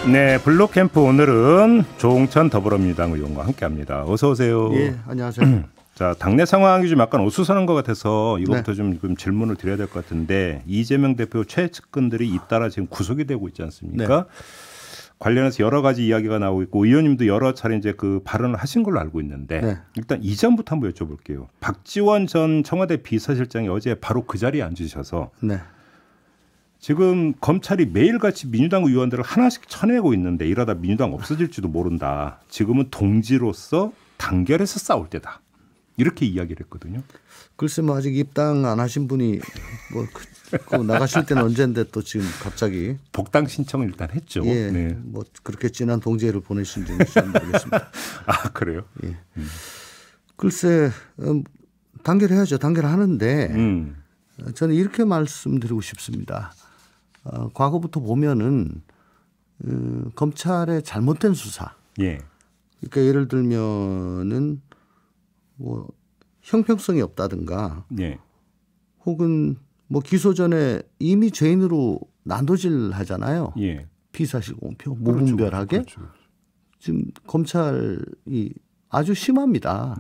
네, 블루캠프 오늘은 조홍천 더불어민주당 의원과 함께합니다. 어서 오세요. 예, 안녕하세요. 자, 당내 상황이 좀 약간 어수선한 것 같아서 이것부터 좀 질문을 드려야 될 것 같은데 이재명 대표 최측근들이 잇따라 지금 구속이 되고 있지 않습니까? 네. 관련해서 여러 가지 이야기가 나오고 있고 의원님도 여러 차례 이제 그 발언을 하신 걸로 알고 있는데 일단 이전부터 한번 여쭤볼게요. 박지원 전 청와대 비서실장이 어제 바로 그 자리에 앉으셔서 지금 검찰이 매일같이 민주당 의원들을 하나씩 쳐내고 있는데 이러다 민주당 없어질지도 모른다. 지금은 동지로서 단결해서 싸울 때다. 이렇게 이야기를 했거든요. 글쎄 뭐 아직 입당 안 하신 분이 뭐 나가실 때는 언젠데 또 지금 갑자기 복당 신청을 일단 했죠. 예, 네. 뭐 그렇게 진한 동지애를 보내신지는 잘 모르겠습니다. 아 그래요? 예. 글쎄 단결해야죠. 단결하는데 저는 이렇게 말씀드리고 싶습니다. 과거부터 보면은 검찰의 잘못된 수사. 그러니까 예를 들면은 뭐 형평성이 없다든가, 혹은 뭐 기소 전에 이미 죄인으로 난도질 하잖아요. 피사실 공표, 무분별하게. 그렇죠. 지금 검찰이 아주 심합니다.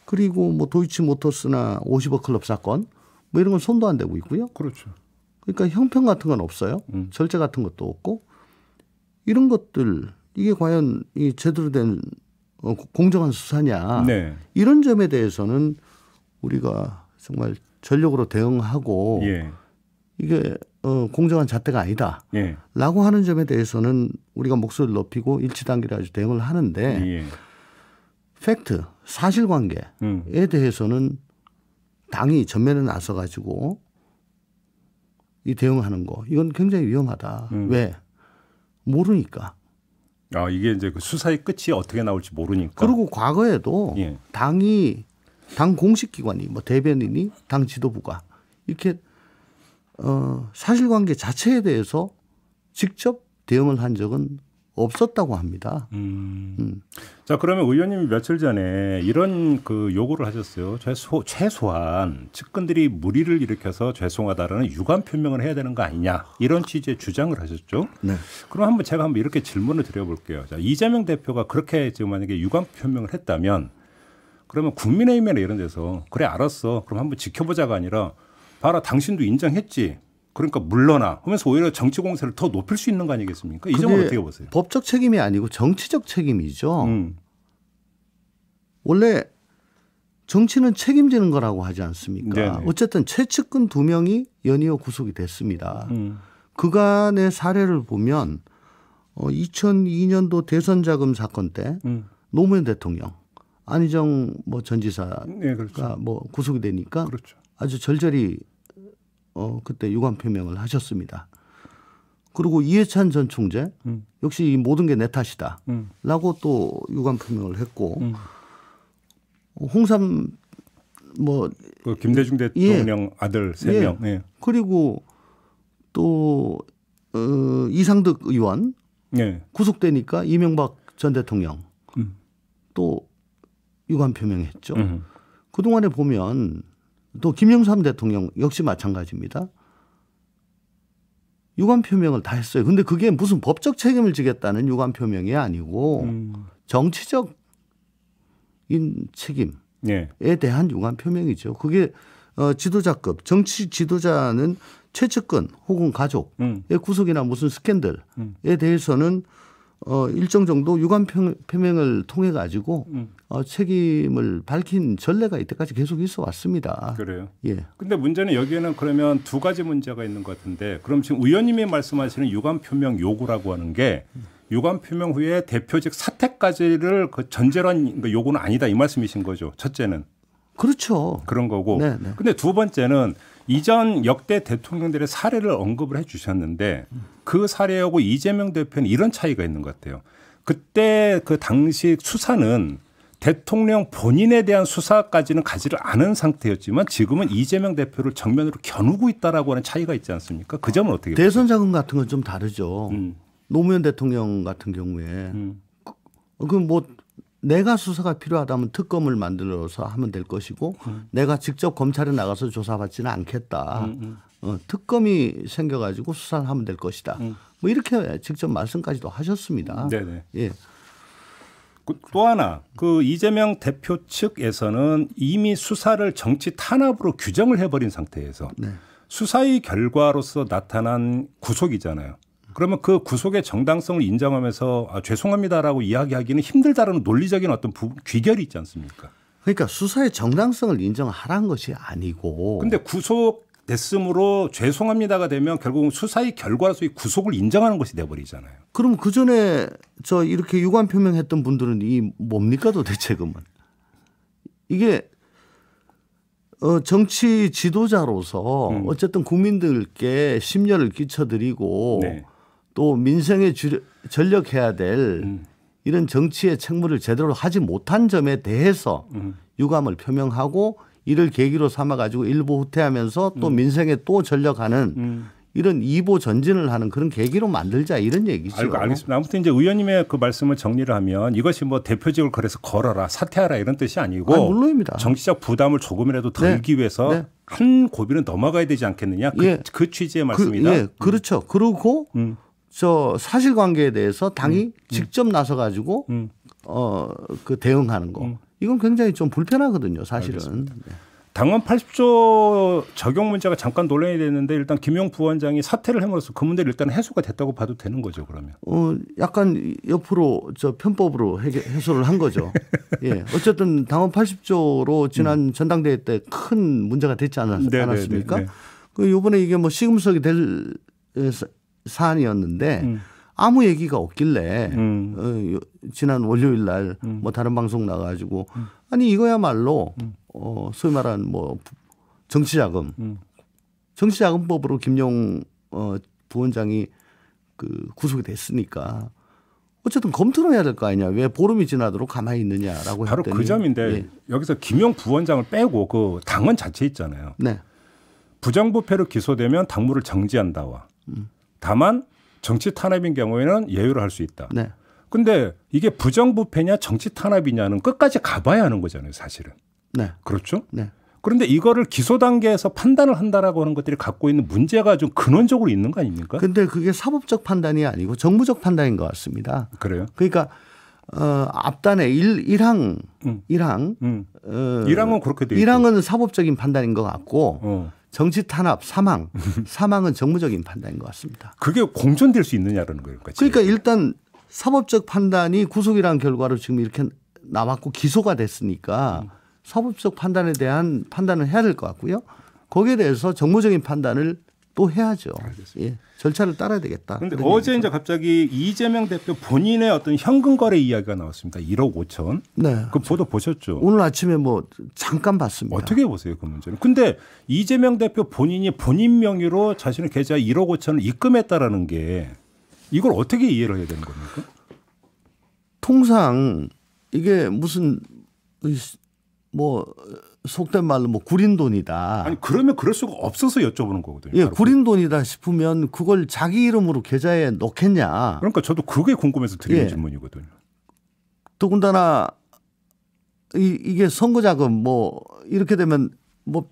그리고 뭐 도이치모터스나 50억 클럽 사건 뭐 이런 건 손도 안 대고 있고요. 그렇죠. 그러니까 형평 같은 건 없어요. 절제 같은 것도 없고 이런 것들 이게 과연 이 제대로 된 공정한 수사냐 이런 점에 대해서는 우리가 정말 전력으로 대응하고 이게 공정한 잣대가 아니다라고 하는 점에 대해서는 우리가 목소리를 높이고 일치단결해 가지고 대응을 하는데 팩트 사실관계에 대해서는 당이 전면에 나서 가지고 이 대응하는 거 이건 굉장히 위험하다. 왜? 모르니까. 아 이게 이제 그 수사의 끝이 어떻게 나올지 모르니까. 그리고 과거에도 당 공식 기관이 뭐 대변인이 당 지도부가 이렇게 사실관계 자체에 대해서 직접 대응을 한 적은 없었다고 합니다. 자 그러면 의원님이 며칠 전에 이런 그 요구를 하셨어요. 최소한 측근들이 물의를 일으켜서 죄송하다라는 유감 표명을 해야 되는 거 아니냐 이런 취지의 주장을 하셨죠. 그럼 제가 한번 이렇게 질문을 드려볼게요. 자, 이재명 대표가 그렇게 지금 만약에 유감 표명을 했다면 그러면 국민의힘이나 이런 데서 그래 알았어. 그럼 한번 지켜보자가 아니라 봐라 당신도 인정했지. 그러니까 물러나 하면서 오히려 정치 공세를 더 높일 수 있는 거 아니겠습니까? 이 점은 어떻게 보세요? 법적 책임이 아니고 정치적 책임이죠. 원래 정치는 책임지는 거라고 하지 않습니까? 어쨌든 최측근 2명이 연이어 구속이 됐습니다. 그간의 사례를 보면 2002년도 대선 자금 사건 때 노무현 대통령, 안희정 뭐 전 지사가 뭐 구속이 되니까 아주 절절히 그때 유감 표명을 하셨습니다. 그리고 이해찬 전 총재 역시 이 모든 게 내 탓이다라고 또 유감 표명을 했고 홍삼 뭐 그 김대중 대통령 아들 3명 그리고 또 이상득 의원 구속되니까 이명박 전 대통령 또 유감 표명했죠. 그동안에 보면 또 김영삼 대통령 역시 마찬가지입니다. 유감 표명을 다 했어요. 근데 그게 무슨 법적 책임을 지겠다는 유감 표명이 아니고 정치적 책임에 대한 유감 표명이죠. 그게 지도자급 정치 지도자는 최측근 혹은 가족의 구속이나 무슨 스캔들에 대해서는 일정 정도 유감 표명을 통해 가지고 책임을 밝힌 전례가 이때까지 계속 있어 왔습니다. 그래요? 근데 문제는 여기에는 그러면 두 가지 문제가 있는 것 같은데 그럼 지금 의원님이 말씀하시는 유감 표명 요구라고 하는 게 유감 표명 후에 대표직 사퇴까지를 그 전제로 한 요구는 아니다 이 말씀이신 거죠. 첫째는. 그렇죠. 그런 거고. 근데 두 번째는 이전 역대 대통령들의 사례를 언급을 해 주셨는데 그 사례하고 이재명 대표는 이런 차이가 있는 것 같아요. 그때 그 당시 수사는 대통령 본인에 대한 수사까지는 가지를 않은 상태였지만 지금은 이재명 대표를 정면으로 겨누고 있다라고 하는 차이가 있지 않습니까? 그 점은 어떻게 보세요? 대선 자금 같은 건 좀 다르죠. 노무현 대통령 같은 경우에 그 뭐 내가 수사가 필요하다면 특검을 만들어서 하면 될 것이고 내가 직접 검찰에 나가서 조사받지는 않겠다. 특검이 생겨가지고 수사를 하면 될 것이다. 뭐 이렇게 직접 말씀까지도 하셨습니다. 네네. 예. 또 하나 그 이재명 대표 측에서는 이미 수사를 정치 탄압으로 규정을 해버린 상태에서 네. 수사의 결과로서 나타난 구속이잖아요. 그러면 그 구속의 정당성을 인정하면서 죄송합니다라고 이야기하기는 힘들다라는 논리적인 어떤 귀결이 있지 않습니까? 그러니까 수사의 정당성을 인정하라는 것이 아니고. 근데 구속됐으므로 죄송합니다가 되면 결국은 수사의 결과로서의 구속을 인정하는 것이 돼버리잖아요. 그럼 그 전에 저 이렇게 유감 표명했던 분들은 이 뭡니까 도대체 그러면. 이게 정치 지도자로서 어쨌든 국민들께 심려를 끼쳐드리고 네. 또 민생에 전력해야 될 이런 정치의 책무를 제대로 하지 못한 점에 대해서 유감을 표명하고 이를 계기로 삼아가지고 일부 후퇴하면서 또 민생에 또 전력하는 이런 2보 전진을 하는 그런 계기로 만들자 이런 얘기죠. 알겠습니다. 아무튼 이제 의원님의 그 말씀을 정리를 하면 이것이 뭐 대표직을 그래서 걸어라 사퇴하라 이런 뜻이 아니고 물론입니다. 정치적 부담을 조금이라도 덜기 위해서 네. 한 고비는 넘어가야 되지 않겠느냐 그 취지의 말씀이다. 그렇죠. 그리고 저 사실관계에 대해서 당이 직접 나서 가지고 그 대응하는 거 이건 굉장히 좀 불편하거든요. 사실은. 당헌 80조 적용 문제가 잠깐 논란이 됐는데 일단 김용 부원장이 사퇴를 함으로써 그 문제를 일단 해소가 됐다고 봐도 되는 거죠, 그러면? 약간 옆으로 저 편법으로 해소를 한 거죠. 예. 어쨌든 당헌 80조로 지난 전당대회 때 큰 문제가 됐지 않았습니까? 그 이번에 이게 뭐 시금석이 될 사안이었는데 아무 얘기가 없길래 지난 월요일 날 뭐 다른 방송 나가지고 아니 이거야말로 소위 말하는 뭐 정치자금법으로 김용 부원장이 그 구속이 됐으니까 어쨌든 검토를 해야 될 거 아니냐. 왜 보름이 지나도록 가만히 있느냐라고 바로 했더니 그 점인데 여기서 김용 부원장을 빼고 그 당헌 자체 있잖아요. 네. 부정부패로 기소되면 당무를 정지한다와 다만 정치 탄압인 경우에는 예유를 할 수 있다. 네. 근데 이게 부정부패냐 정치 탄압이냐는 끝까지 가봐야 하는 거잖아요, 사실은. 네. 그렇죠? 네. 그런데 이거를 기소 단계에서 판단을 한다라고 하는 것들이 갖고 있는 문제가 좀 근원적으로 있는 거 아닙니까? 근데 그게 사법적 판단이 아니고 정무적 판단인 것 같습니다. 그래요? 그러니까 앞단에 1항 1항은 그렇게 돼 있고 1항은 사법적인 판단인 것 같고 정치 탄압 사망은 정무적인 판단인 것 같습니다. 그게 공존될 수 있느냐라는 거예요. 그러니까 일단 사법적 판단이 구속이라는 결과로 지금 이렇게 나왔고 기소가 됐으니까 사법적 판단에 대한 판단을 해야 될 것 같고요. 거기에 대해서 정무적인 판단을 또 해야죠. 예, 절차를 따라야 되겠다. 그런데 어제 이제 갑자기 이재명 대표 본인의 어떤 현금 거래 이야기가 나왔습니다. 1억 5천. 네. 그 보도 보셨죠? 오늘 아침에 뭐 잠깐 봤습니다. 어떻게 보세요, 그 문제는? 근데 이재명 대표 본인이 본인 명의로 자신의 계좌 1억 5천을 입금했다라는 게 이걸 어떻게 이해를 해야 되는 겁니까? 통상 이게 무슨 뭐 속된 말로 뭐 구린 돈이다. 아니 그러면 그럴 수가 없어서 여쭤보는 거거든요. 예, 구린 돈이다 싶으면 그걸 자기 이름으로 계좌에 넣겠냐. 그러니까 저도 그게 궁금해서 드리는 질문이거든요. 더군다나 이게 선거자금 뭐 이렇게 되면 뭐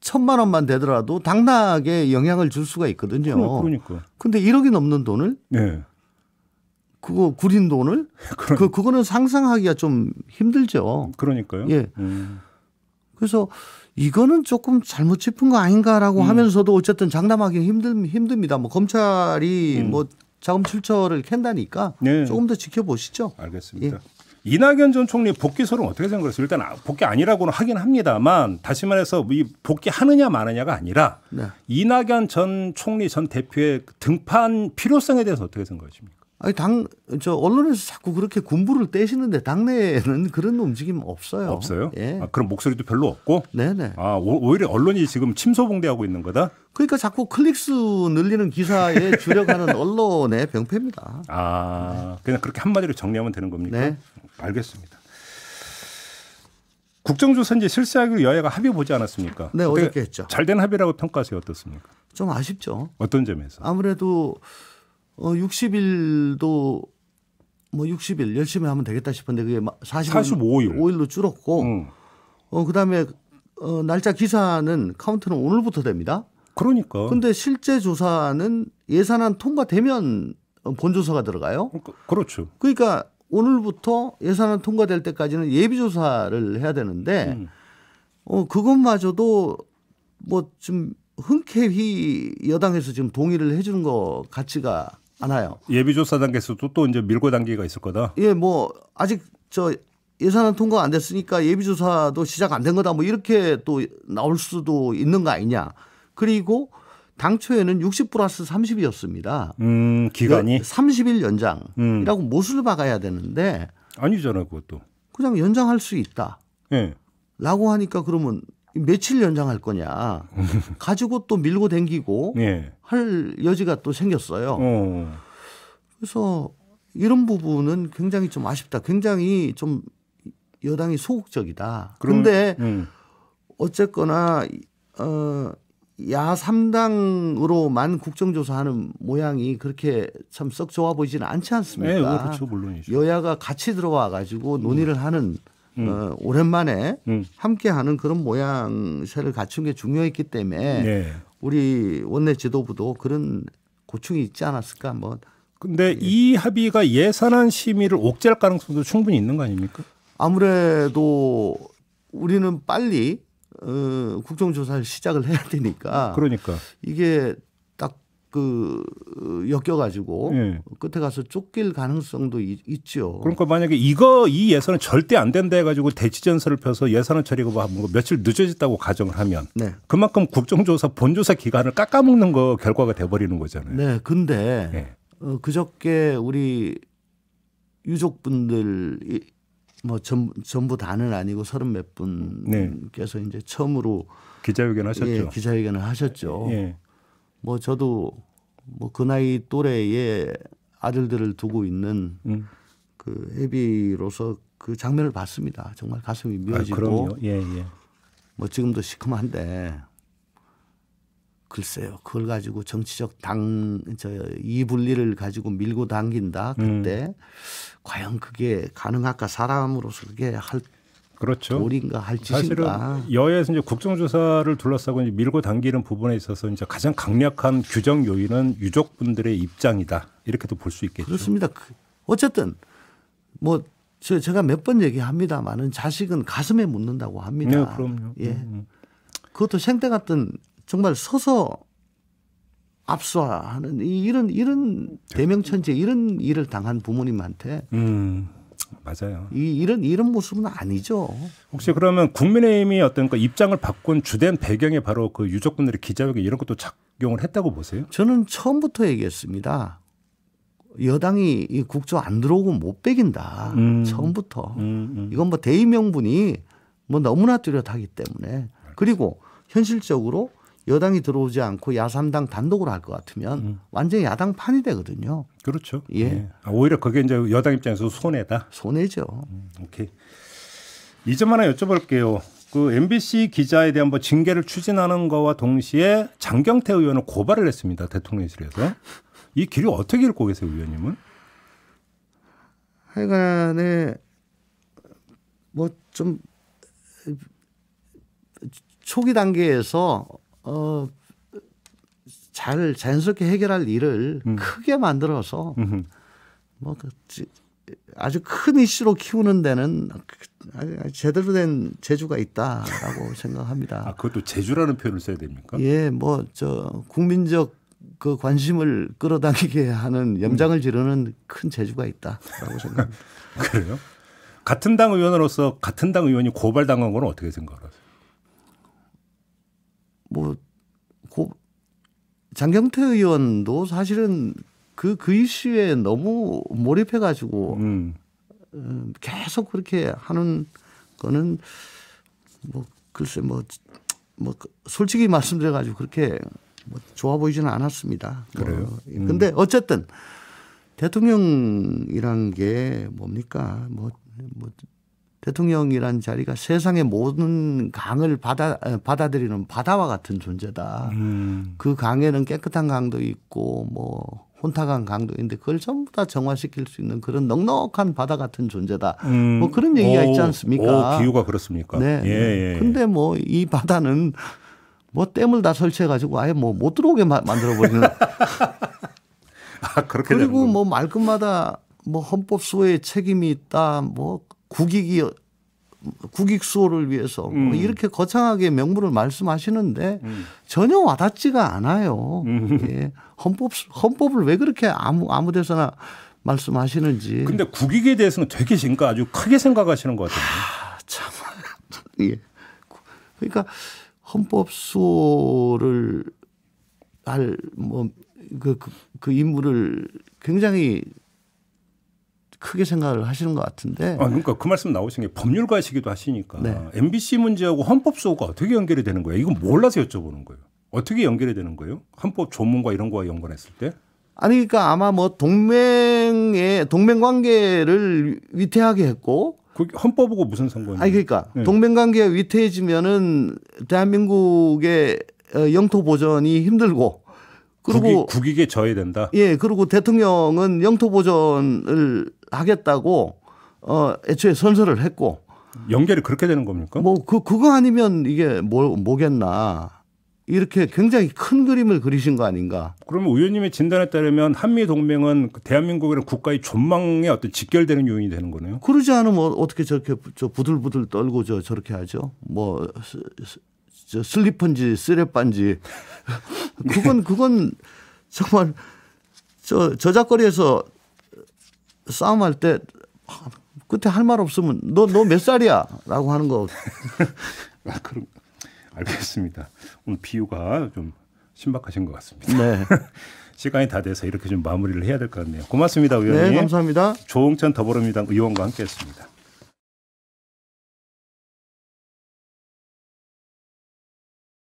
1,000만 원만 되더라도 당락에 영향을 줄 수가 있거든요. 그러니까. 근데 1억이 넘는 돈을 그거 구린 돈을 그거는 상상하기가 좀 힘들죠. 그러니까요. 예. 그래서 이거는 조금 잘못 짚은 거 아닌가라고 하면서도 어쨌든 장담하기 힘듭니다. 뭐 검찰이 뭐 자금 출처를 캔다니까 조금 더 지켜보시죠. 알겠습니다. 이낙연 전 총리 복귀설은 어떻게 생각하세요? 일단 복귀 아니라고는 하긴 합니다만 다시 말해서 이 복귀하느냐 마느냐가 아니라 이낙연 전 총리 전 대표의 등판 필요성에 대해서 어떻게 생각하십니까? 아니 언론에서 자꾸 그렇게 군부를 떼시는데 당내에는 그런 움직임 없어요. 없어요? 예. 그런 목소리도 별로 없고? 네네. 오히려 언론이 지금 침소봉대하고 있는 거다? 그러니까 자꾸 클릭수 늘리는 기사에 주력하는 언론의 병폐입니다. 그냥 그렇게 한마디로 정리하면 되는 겁니까? 네. 알겠습니다. 국정조사 이제 실시하기로 여야가 합의 보지 않았습니까? 네, 어저께 했죠. 잘된 합의라고 평가하세요. 어떻습니까? 좀 아쉽죠. 어떤 점에서? 아무래도 60일도 뭐 60일 열심히 하면 되겠다 싶은데 그게 45일로 줄었고 그다음에 날짜 기사는 카운트는 오늘부터 됩니다. 그러니까. 근데 실제 조사는 예산안 통과되면 본조사가 들어가요. 그렇죠. 그러니까 오늘부터 예산안 통과될 때까지는 예비조사를 해야 되는데 그것마저도 뭐 좀 흔쾌히 여당에서 지금 동의를 해주는 것 같지가 않아요. 예비조사 단계에서도 또 이제 밀고 당기기가 있을 거다. 예, 뭐 아직 저 예산안 통과 안 됐으니까 예비조사도 시작 안 된 거다. 뭐 이렇게 또 나올 수도 있는 거 아니냐. 그리고 당초에는 60+30이었습니다. 기간이 30일 연장이라고 못을 박아야 되는데 아니잖아요, 그것도. 그냥 연장할 수 있다. 네. 라고 하니까 그러면 며칠 연장할 거냐 가지고 또 밀고 댕기고 네. 할 여지가 또 생겼어요. 그래서 이런 부분은 굉장히 좀 아쉽다. 굉장히 좀 여당이 소극적이다. 그런데 어쨌거나 야3당으로만 국정조사하는 모양이 그렇게 참 썩 좋아 보이지는 않지 않습니까? 네, 그렇죠, 물론이죠. 여야가 같이 들어와 가지고 논의를 하는 오랜만에 함께하는 그런 모양새를 갖춘 게 중요했기 때문에 네. 우리 원내 지도부도 그런 고충이 있지 않았을까 한번. 근데 이 합의가 예산안 심의를 옥죄할 가능성도 충분히 있는 거 아닙니까? 아무래도 우리는 빨리 국정조사를 시작을 해야 되니까. 그러니까 이게 딱 엮여가지고 네. 끝에 가서 쫓길 가능성도 있죠. 그러니까 만약에 이 예산은 절대 안 된다 해가지고 대치전설을 펴서 예산안 처리가 뭐 며칠 늦어졌다고 가정을 하면 네. 그만큼 국정조사 본조사 기간을 깎아먹는 거 결과가 돼버리는 거잖아요. 네, 근데 네. 그저께 우리 유족분들 뭐 전부 다는 아니고 30몇 분께서 네. 이제 처음으로 기자회견 하셨죠. 예, 기자회견을 하셨죠. 예. 뭐 저도 뭐 그 나이 또래의 아들들을 두고 있는 그 애비로서 그 장면을 봤습니다. 정말 가슴이 미어지고. 예, 예. 뭐 지금도 시큼한데 글쎄요. 그걸 가지고 정치적 이분리를 가지고 밀고 당긴다. 그때 과연 그게 가능할까? 사람으로서 그게 할 그렇죠. 도리인가 할 짓인가. 사실은 여야에서 이제 국정조사를 둘러싸고 이제 밀고 당기는 부분에 있어서 이제 가장 강력한 규정 요인은 유족분들의 입장이다. 이렇게도 볼 수 있겠죠. 그렇습니다. 어쨌든 뭐 제가 몇 번 얘기합니다만은 자식은 가슴에 묻는다고 합니다. 네, 그럼요. 예. 그것도 생때 같은 정말 서서 압수하는 이런 대명천지 이런 일을 당한 부모님한테 맞아요. 이런 모습은 아니죠. 혹시 그러면 국민의힘이 어떤 입장을 바꾼 주된 배경에 바로 그 유족분들의 기자회견 이런 것도 작용을 했다고 보세요? 저는 처음부터 얘기했습니다. 여당이 이 국조 안 들어오고 못 빼긴다. 처음부터. 이건 뭐 대의명분이 뭐 너무나 뚜렷하기 때문에. 그리고 현실적으로 여당이 들어오지 않고 야3당 단독으로 할 것 같으면 완전히 야당판이 되거든요. 그렇죠. 예. 네. 오히려 그게 이제 여당 입장에서 손해다. 손해죠. 오케이. 이 점 하나 여쭤볼게요. 그 MBC 기자에 대한 뭐 징계를 추진하는 거와 동시에 장경태 의원을 고발을 했습니다. 대통령실에서. 이 길을 어떻게 읽고 계세요, 의원님은? 하여간에 뭐 좀 초기 단계에서 잘 자연스럽게 해결할 일을 크게 만들어서 뭐 아주 큰 이슈로 키우는 데는 제대로 된 재주가 있다라고 생각합니다. 아, 그것도 재주라는 표현을 써야 됩니까? 예, 뭐 국민적 그 관심을 끌어당기게 하는 염장을 지르는 큰 재주가 있다라고 생각합니다. 그래요? 같은 당 의원으로서 같은 당 의원이 고발당한 건 어떻게 생각하세요? 장경태 의원도 사실은 그 이슈에 너무 몰입해가지고 계속 그렇게 하는 거는 글쎄 솔직히 말씀드려가지고 그렇게 좋아 보이지는 않았습니다. 그래요? 근데 어쨌든 대통령이란 게 뭡니까? 대통령이란 자리가 세상의 모든 강을 받아들이는 바다와 같은 존재다. 그 강에는 깨끗한 강도 있고 혼탁한 강도 있는데 그걸 전부 다 정화시킬 수 있는 그런 넉넉한 바다 같은 존재다. 그런 얘기가 있지 않습니까? 비유가 그렇습니까? 네. 예. 근데 이 바다는 뭐 댐을 다 설치해가지고 아예 뭐 못 들어오게 만들어버리는. 그렇게 그리고 뭐 말끝마다 뭐 헌법 수호의 책임이 있다, 뭐 국익 수호를 위해서 뭐 이렇게 거창하게 명분을 말씀하시는데 전혀 와닿지가 않아요. 예. 헌법을 왜 그렇게 아무 데서나 말씀하시는지. 근데 국익에 대해서는 되게 그러니까 아주 크게 생각하시는 것 같아요. 참. 예. 그러니까 헌법 수호를 할 뭐 그 인물을 굉장히 크게 생각을 하시는 것 같은데. 그러니까 그 말씀 나오신 게 법률가시기도 하시니까 네. MBC 문제하고 헌법 수호가 어떻게 연결이 되는 거예요? 이건 몰라서 여쭤보는 거예요. 어떻게 연결이 되는 거예요? 헌법 조문과 이런 거와 연관했을 때? 아니 그러니까 아마 뭐 동맹 관계를 위태하게 했고. 그 헌법하고 무슨 상관이에요? 아니 그러니까 네. 동맹 관계가 위태해지면은 대한민국의 영토 보전이 힘들고. 그리고 국익에 져야 된다. 예, 그리고 대통령은 영토 보전을 하겠다고 애초에 선서를 했고. 연결이 그렇게 되는 겁니까? 뭐 그거 아니면 이게 뭐겠나. 이렇게 굉장히 큰 그림을 그리신 거 아닌가. 그러면 의원님의 진단에 따르면 한미 동맹은 대한민국이라는 국가의 존망에 어떤 직결되는 요인이 되는 거네요. 그러지 않으면 어떻게 저렇게 부들부들 떨고 저렇게 하죠. 뭐 슬리퍼인지 쓰레빠인지 그건 정말 저작거리에서 싸움할 때 끝에 할 말 없으면 너 몇 살이야라고 하는 거. 그럼 알겠습니다. 오늘 비유가 좀 신박하신 것 같습니다. 네. 시간이 다 돼서 이렇게 좀 마무리를 해야 될 것 같네요. 고맙습니다, 의원님. 네, 감사합니다. 조홍천 더불어민주당 의원과 함께했습니다.